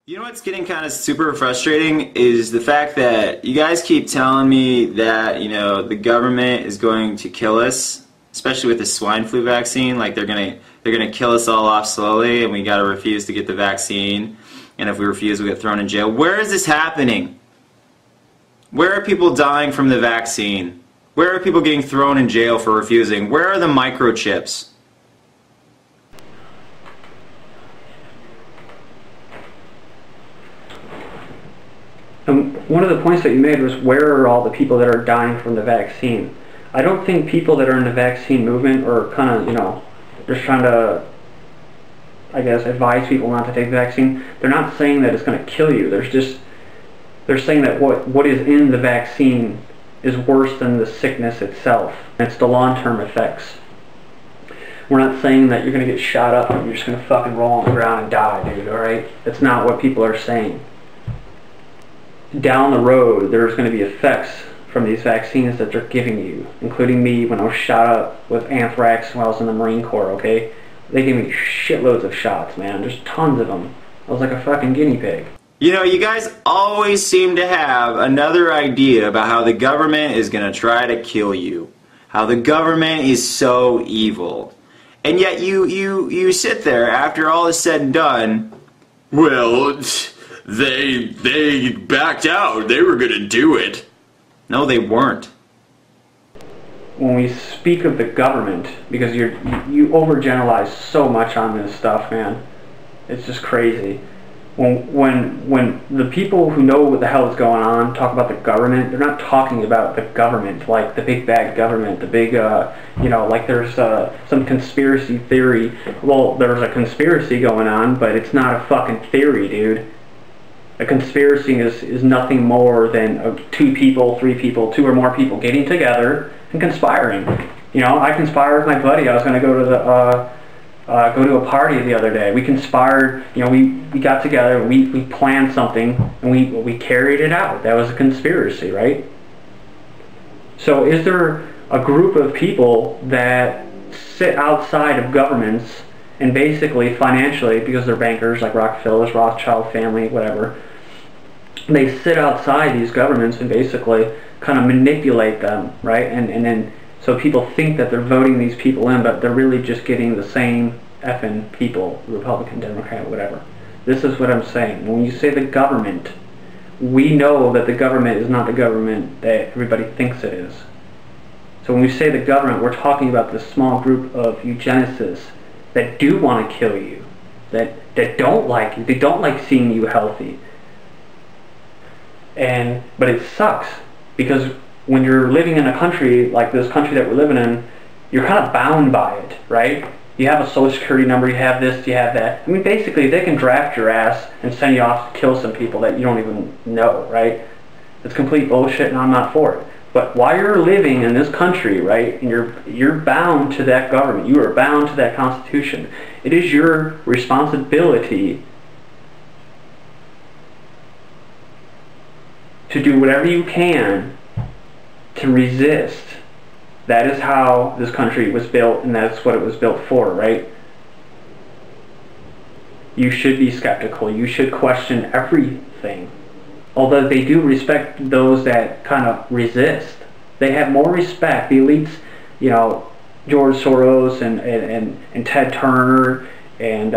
You know what's getting kind of super frustrating is the fact that you guys keep telling me that, the government is going to kill us, especially with the swine flu vaccine. Like they're gonna kill us all off slowly, and we gotta refuse to get the vaccine. And if we refuse, we'll get thrown in jail. Where is this happening? Where are people dying from the vaccine? Where are people getting thrown in jail for refusing? Where are the microchips? And one of the points that you made was, where are all the people that are dying from the vaccine? I don't think people that are in the vaccine movement are kind of, just trying to, I guess, advise people not to take the vaccine. They're not saying that it's going to kill you. They're saying that what is in the vaccine is worse than the sickness itself. It's the long-term effects. We're not saying that you're going to get shot up and you're just going to fucking roll on the ground and die, dude, alright? That's not what people are saying. Down the road, there's going to be effects from these vaccines that they're giving you, including me when I was shot up with anthrax when I was in the Marine Corps, okay? They gave me shitloads of shots, man. There's tons of them. I was like a fucking guinea pig. You guys always seem to have another idea about how the government is going to try to kill you. How the government is so evil. And yet you sit there after all is said and done, well, They backed out. They were going to do it. No, they weren't. When we speak of the government, because you overgeneralize so much on this stuff, man. It's just crazy. When the people who know what the hell is going on talk about the government, they're not talking about the government, like the big bad government, the big, like there's some conspiracy theory. Well, there's a conspiracy going on, but it's not a fucking theory, dude. A conspiracy is nothing more than two people, three people, two or more people getting together and conspiring. I conspired with my buddy. I was going to go to a party the other day. We conspired. We got together. We planned something and we carried it out. That was a conspiracy, right? So, is there a group of people that sit outside of governments and basically financially, because they're bankers like Rockefellers, Rothschild family, whatever, they sit outside these governments and basically kind of manipulate them, right? And then so people think that they're voting these people in, but they're really just getting the same effing people, Republican, Democrat, whatever. This is what I'm saying. When you say the government, we know that the government is not the government that everybody thinks it is. So when we say the government, we're talking about this small group of eugenicists that do want to kill you, that don't like you, they don't like seeing you healthy. But it sucks, because when you're living in a country like this country that we're living in, you're kind of bound by it, right? You have a social security number, you have this, you have that. I mean, basically, they can draft your ass and send you off to kill some people that you don't even know, right? It's complete bullshit, and I'm not for it. But while you're living in this country, right, and you're bound to that government, you are bound to that Constitution, it is your responsibility to do whatever you can to resist. That is how this country was built, and that's what it was built for, right? You should be skeptical. You should question everything. Although they do respect those that kind of resist. They have more respect. The elites, George Soros and Ted Turner and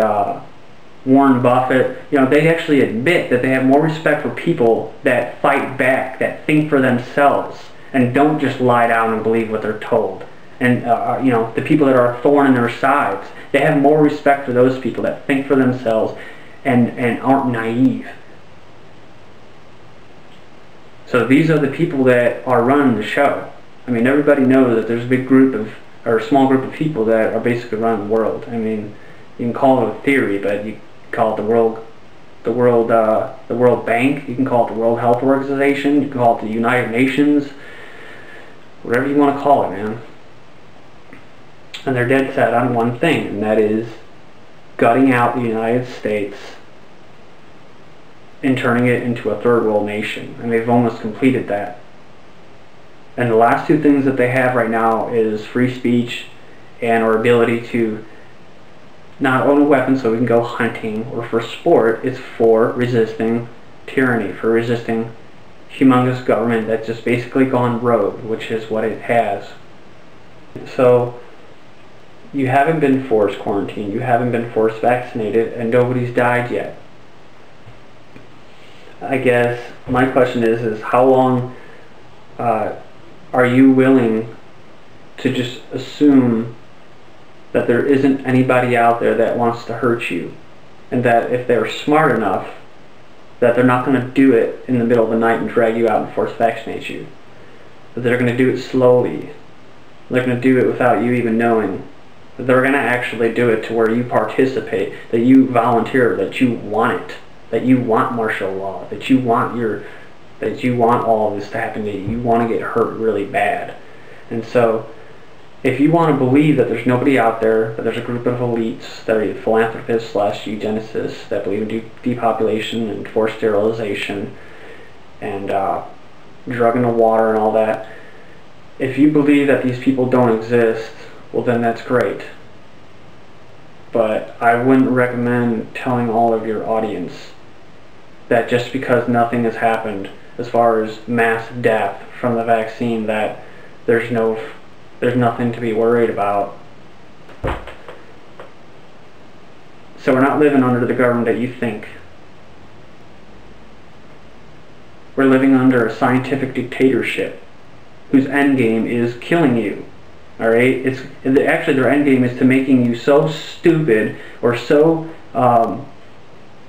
Warren Buffett, they actually admit that they have more respect for people that fight back, that think for themselves, and don't just lie down and believe what they're told. And, the people that are a thorn in their sides, they have more respect for those people that think for themselves and aren't naive. So these are the people that are running the show. I mean, everybody knows that there's a big group or a small group of people that are basically running the world. I mean, you can call it a theory, but you call it the World Bank. You can call it the World Health Organization. You can call it the United Nations. Whatever you want to call it, man. And they're dead set on one thing, and that is gutting out the United States and turning it into a third world nation. And they've almost completed that. And the last two things that they have right now is free speech and our ability to not own a weapon so we can go hunting or for sport. It's for resisting tyranny, for resisting humongous government that's just basically gone rogue, which is what it has. So you haven't been forced quarantined, you haven't been forced vaccinated, and nobody's died yet. I guess my question is how long are you willing to just assume that there isn't anybody out there that wants to hurt you, and that if they're smart enough that they're not going to do it in the middle of the night and drag you out and force vaccinate you, that they're going to do it slowly, they're going to do it without you even knowing, that they're going to actually do it to where you participate, that you volunteer, that you want it, that you want martial law, that you want all of this to happen to you, you want to get hurt really bad. And so if you want to believe that there's nobody out there, that there's a group of elites that are philanthropists / eugenicists that believe in depopulation and forced sterilization and drug in the water and all that, if you believe that these people don't exist, well then that's great. But I wouldn't recommend telling all of your audience that just because nothing has happened as far as mass death from the vaccine that there's nothing to be worried about. So we're not living under the government that you think. We're living under a scientific dictatorship whose end game is killing you. Alright? Actually their end game is to making you so stupid or so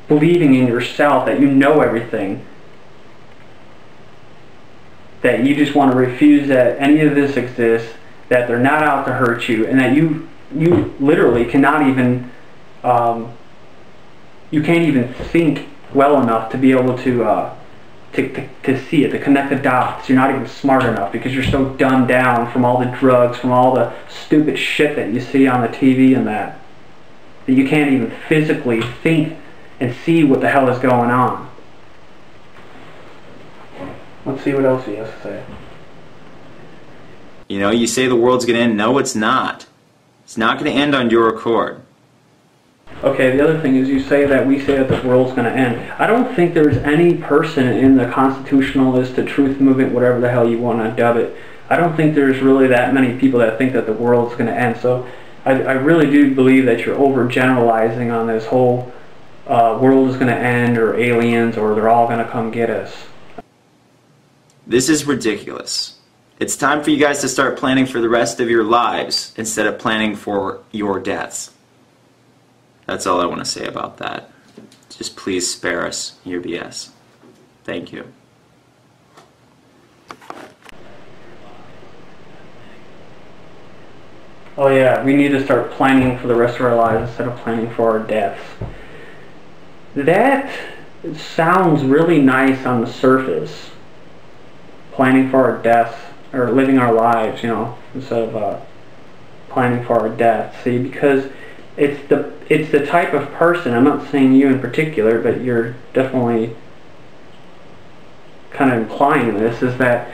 believing in yourself that you know everything, that you just want to refuse that any of this exists, that they're not out to hurt you, and that you literally cannot even you can't even think well enough to be able to see it, to connect the dots. You're not even smart enough because you're so dumbed down from all the drugs, from all the stupid shit that you see on the TV and that you can't even physically think and see what the hell is going on. Let's see what else he has to say. You know, you say the world's going to end. No, it's not. It's not going to end on your accord. Okay, the other thing is we say that the world's going to end. I don't think there's any person in the constitutionalist, the truth movement, whatever the hell you want to dub it, I don't think there's really that many people that think that the world's going to end. So I really do believe that you're overgeneralizing on this whole world is going to end, or aliens, or they're all going to come get us. This is ridiculous. It's time for you guys to start planning for the rest of your lives instead of planning for your deaths. That's all I want to say about that. Just please spare us your BS. Thank you. Oh yeah, we need to start planning for the rest of our lives instead of planning for our deaths. That sounds really nice on the surface. Planning for our deaths, or living our lives, you know, instead of planning for our death. See, because it's the type of person, I'm not saying you in particular, but you're definitely kind of implying this, is that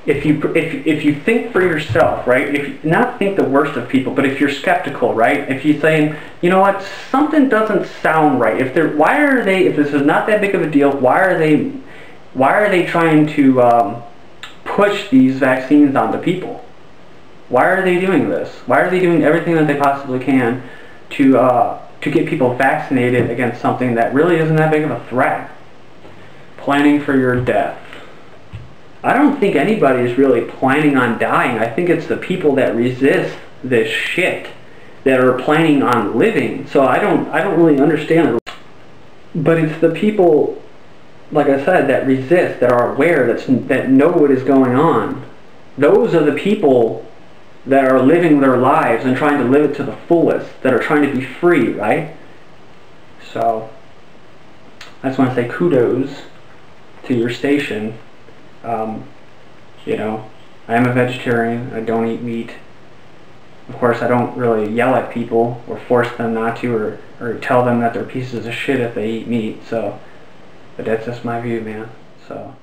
if you think for yourself, right, if not think the worst of people, but if you're skeptical, right, if you're saying, you know what, something doesn't sound right, if this is not that big of a deal, why are they trying to push these vaccines onto people? Why are they doing this? Why are they doing everything that they possibly can to get people vaccinated against something that really isn't that big of a threat? Planning for your death. I don't think anybody is really planning on dying. I think it's the people that resist this shit that are planning on living. So I don't really understand it. But it's the people, like I said, that resist, that are aware, that know what is going on. Those are the people that are living their lives and trying to live it to the fullest, that are trying to be free, right? So I just want to say kudos to your station. You know, I am a vegetarian. I don't eat meat. Of course, I don't really yell at people or force them not to, or tell them that they're pieces of shit if they eat meat. So, but that's just my view, man. So.